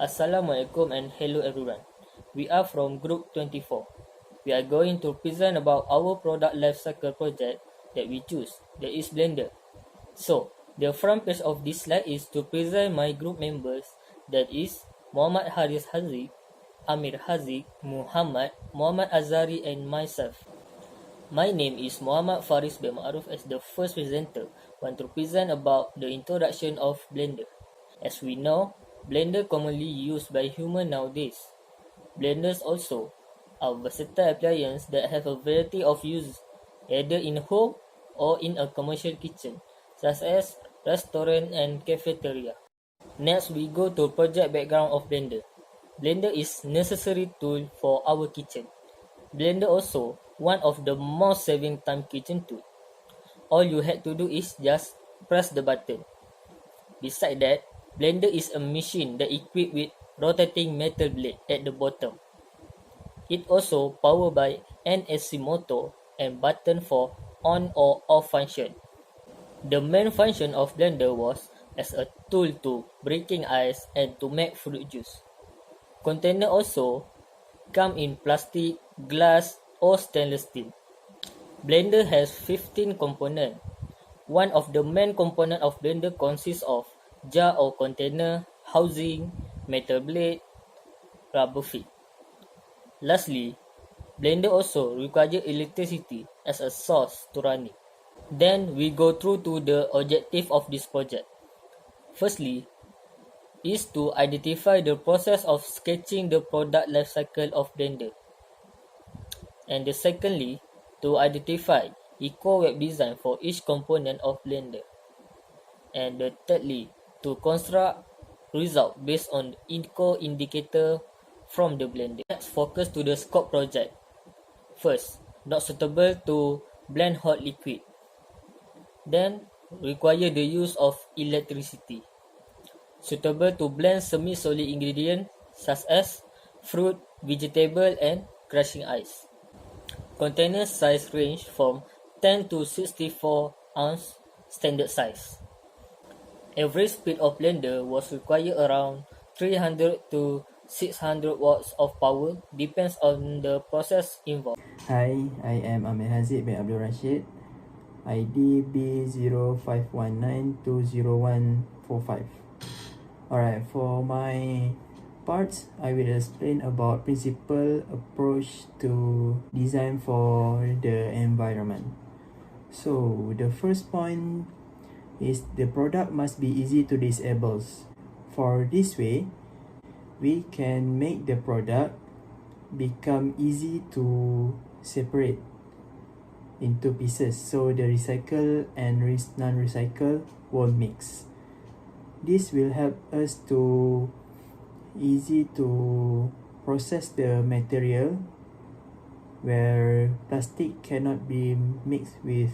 Assalamualaikum and hello everyone. We are from Group 24. We are going to present about our product lifecycle project that we choose, that is Blender. So, the front page of this slide is to present my group members, that is Muhammad Haris Haziq, Amir Haziq, Muhammad Azari and myself. My name is Muhammad Faris bin Ma'aruf. As the first presenter, want to present about the introduction of Blender. As we know, Blender commonly used by humans nowadays. Blenders also are versatile appliances that have a variety of uses, either in home or in a commercial kitchen, such as restaurant and cafeteria. Next, we go to project background of Blender. Blender is necessary tool for our kitchen. Blender also one of the most saving time kitchen tool. All you had to do is just press the button. Besides that, Blender is a machine that equipped with rotating metal blade at the bottom. It also powered by an AC motor and button for on or off function. The main function of Blender was as a tool to breaking ice and to make fruit juice. Container also come in plastic, glass or stainless steel. Blender has 15 components. One of the main components of Blender consists of jar or container, housing, metal blade, rubber feet. Lastly, Blender also requires electricity as a source to run it. Then we go through to the objective of this project. Firstly, is to identify the process of sketching the product lifecycle of Blender. And the secondly, to identify eco-web design for each component of Blender. And the thirdly, to construct result based on eco indicator from the Blender. Let's focus to the scope project. First, not suitable to blend hot liquid. Then, require the use of electricity. Suitable to blend semi-solid ingredients such as fruit, vegetable and crushing ice. Container size range from 10 to 64 ounce standard size. Average speed of Blender was required around 300 to 600 watts of power, depends on the process involved. Hi, I am Amir Haziq bin Abdul Rashid, ID B0519201145. Alright, for my parts, I will explain about principal approach to design for the environment. So, the first point is the product must be easy to disable. For this way, we can make the product become easy to separate into pieces so the recycle and non-recycle won't mix. This will help us to easy to process the material where plastic cannot be mixed with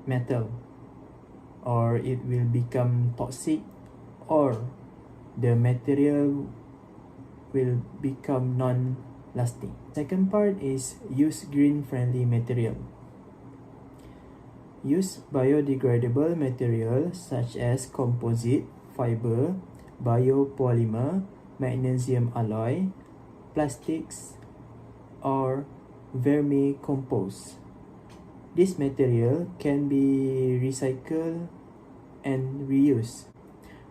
metal or it will become toxic or the material will become non-lasting. Second part is use green-friendly material. Use biodegradable material such as composite, fiber, biopolymer, magnesium alloy, plastics, or vermicompost. This material can be recycled and reused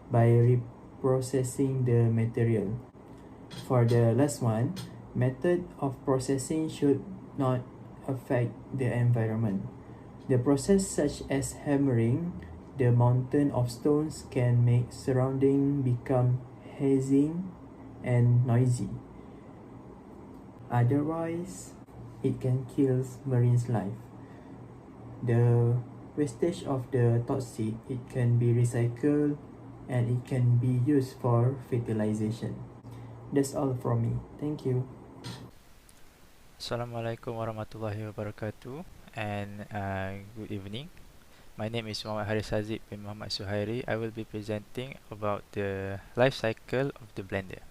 by reprocessing the material. For the last one, method of processing should not affect the environment. The process such as hammering the mountain of stones can make surrounding become hazy and noisy. Otherwise, it can kill marine life. The wastage of the toxic, it can be recycled and it can be used for fertilization. That's all from me. Thank you. Assalamualaikum warahmatullahi wabarakatuh and good evening. My name is Muhammad Haris Haziq bin Muhammad Suhairi. I will be presenting about the life cycle of the blender.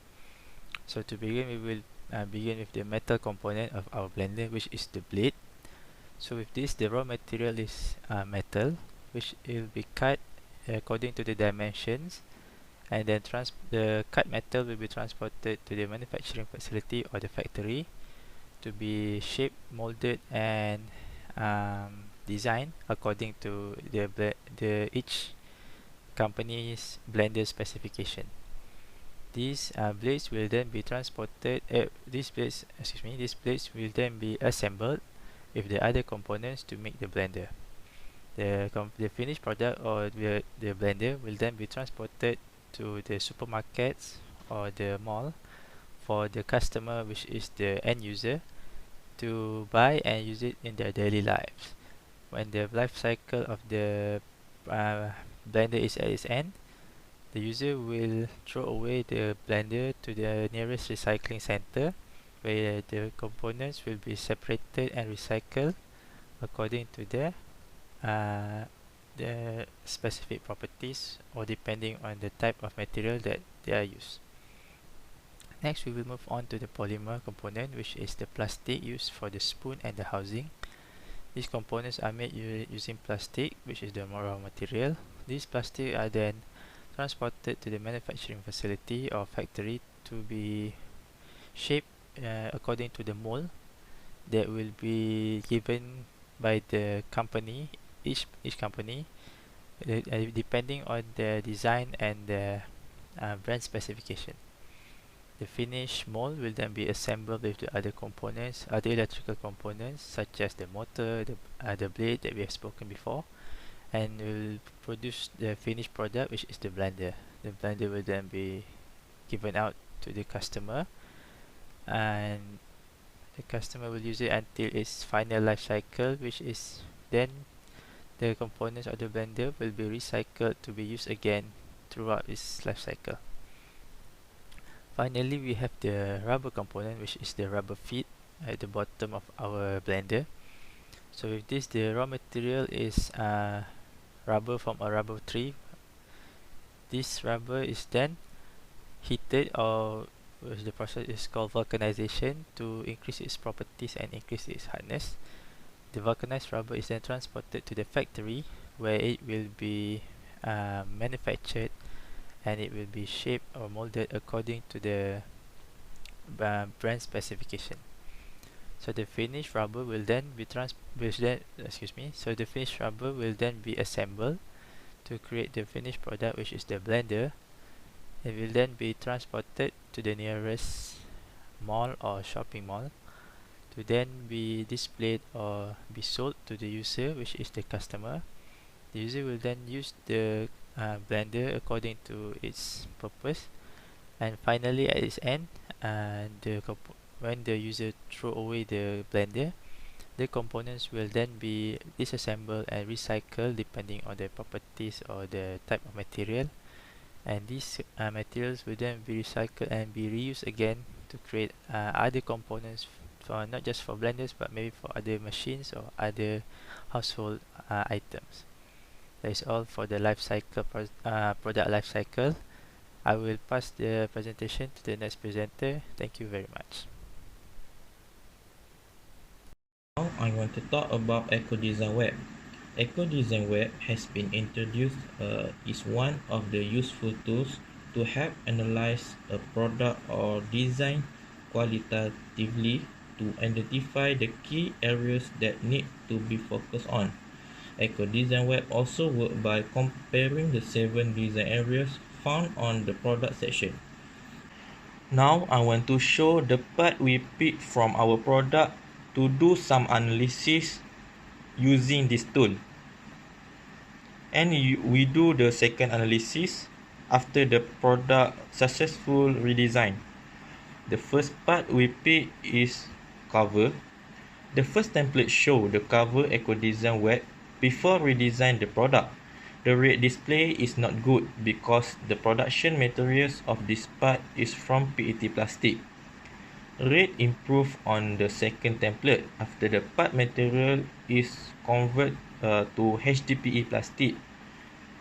So to begin, we will begin with the metal component of our blender, which is the blade. So with this, the raw material is metal, which will be cut according to the dimensions and then the cut metal will be transported to the manufacturing facility or the factory to be shaped, molded, and designed according to the each company's blender specification. These blades will then be transported. These blades will then be assembled with the other components to make the blender. The finished product or the blender will then be transported to the supermarkets or the mall for the customer, which is the end user, to buy and use it in their daily lives. When the life cycle of the blender is at its end, the user will throw away the blender to the nearest recycling center, where the components will be separated and recycled according to the specific properties or depending on the type of material that they are used. Next, we will move on to the polymer component, which is the plastic used for the spoon and the housing. These components are made using plastic, which is the raw material. These plastic are then transported to the manufacturing facility or factory to be shaped according to the mold that will be given by the company, each company, depending on the design and the brand specification. The finished mold will then be assembled with the other components, other electrical components such as the motor, the blade that we have spoken before, and will produce the finished product, which is the blender. The blender will then be given out to the customer, and the customer will use it until its final life cycle, which is then the components of the blender will be recycled to be used again throughout its life cycle. Finally, we have the rubber component, which is the rubber feet at the bottom of our blender. So with this, the raw material is rubber from a rubber tree. This rubber is then heated, or the process is called vulcanization, to increase its properties and increase its hardness. The vulcanized rubber is then transported to the factory, where it will be manufactured, and it will be shaped or molded according to the brand specification. So the finished rubber will then be the finished rubber will then be assembled to create the finished product, which is the blender. It will then be transported to the nearest mall or shopping mall to then be displayed or be sold to the user, which is the customer. The user will then use the blender according to its purpose, and finally at its end, when the user throw away the blender, the components will then be disassembled and recycled depending on the properties or the type of material, and these materials will then be recycled and be reused again to create other components for not just for blenders, but maybe for other machines or other household items. That is all for the product life cycle. I will pass the presentation to the next presenter. Thank you very much. Now I want to talk about Eco-Design Web. Eco-Design Web has been introduced is one of the useful tools to help analyze a product or design qualitatively to identify the key areas that need to be focused on. Eco-Design Web also works by comparing the 7 design areas found on the product section. Now I want to show the part we picked from our product to do some analysis using this tool. And we do the second analysis after the product successful redesign. The first part we pick is cover. The first template show the cover Eco-Design Web before redesign the product. The red display is not good because the production materials of this part is from PET plastic. Red improve on the second template after the part material is converted to HDPE plastic,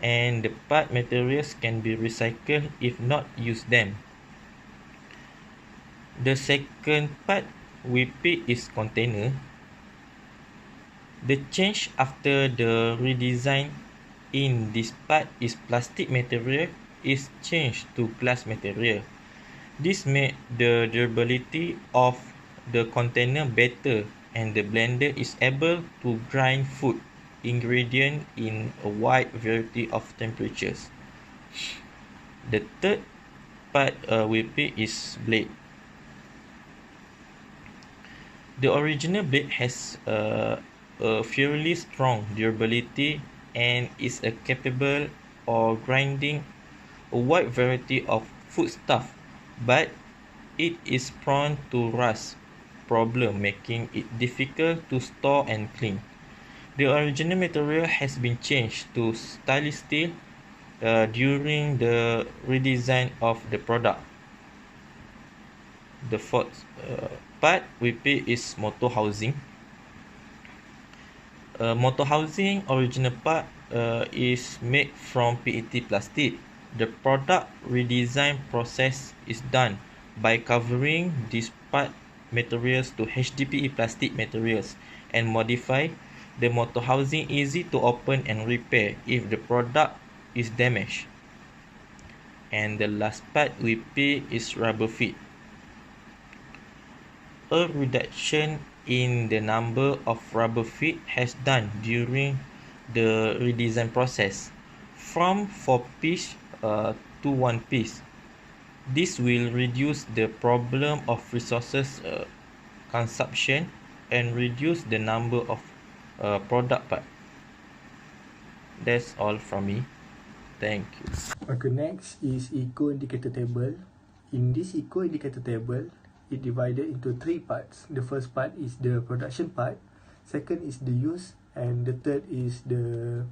and the part materials can be recycled if not use them. The second part we pick is container. The change after the redesign in this part is plastic material is changed to glass material. This made the durability of the container better, and the blender is able to grind food ingredient in a wide variety of temperatures. The third part we pick is blade. The original blade has a fairly strong durability and is capable of grinding a wide variety of foodstuff, but it is prone to rust problem, making it difficult to store and clean. The original material has been changed to stainless steel during the redesign of the product. The fourth part we pick is motor housing. Motor housing original part is made from PET plastic. The product redesign process is done by covering these part materials to HDPE plastic materials and modify the motor housing easy to open and repair if the product is damaged. And the last part we pick is rubber feet. A reduction in the number of rubber feet has done during the redesign process from 4 piece to 1 piece. This will reduce the problem of resources consumption and reduce the number of product part. That's all from me. Thank you. Okay, next is eco indicator table. In this eco indicator table, it divided into 3 parts. The first part is the production part, second is the use, and the third is the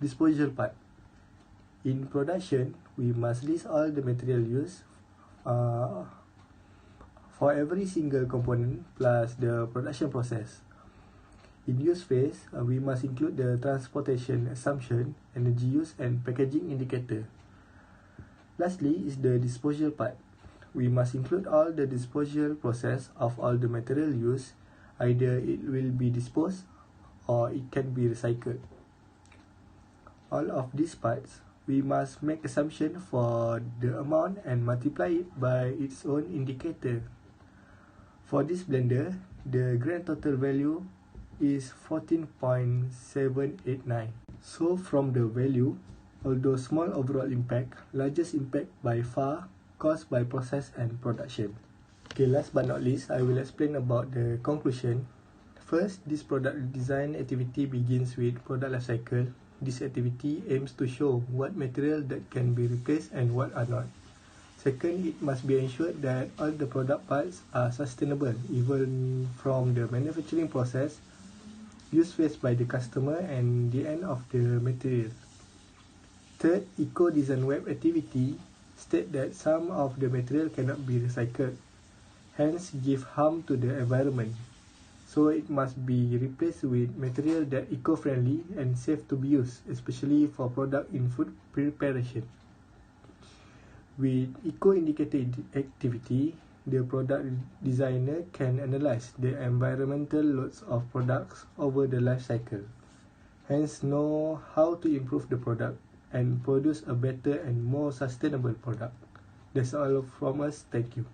disposal part. In production, we must list all the material used for every single component plus the production process. In use phase, we must include the transportation assumption, energy use, and packaging indicator. Lastly is the disposal part. We must include all the disposal process of all the material used. Either it will be disposed or it can be recycled. All of these parts, we must make assumption for the amount and multiply it by its own indicator. For this blender, the grand total value is 14.789. So from the value, although small overall impact, largest impact by far caused by process and production. Okay, last but not least, I will explain about the conclusion. First, this product design activity begins with product life cycle. This activity aims to show what material that can be replaced and what are not. Second, it must be ensured that all the product parts are sustainable, even from the manufacturing process, use phase by the customer, and the end of the material. Third, eco-design web activity state that some of the material cannot be recycled, hence give harm to the environment. So it must be replaced with material that eco-friendly and safe to be used, especially for product in food preparation. With eco-indicator activity, the product designer can analyze the environmental loads of products over the life cycle, hence know how to improve the product and produce a better and more sustainable product. That's all from us. Thank you.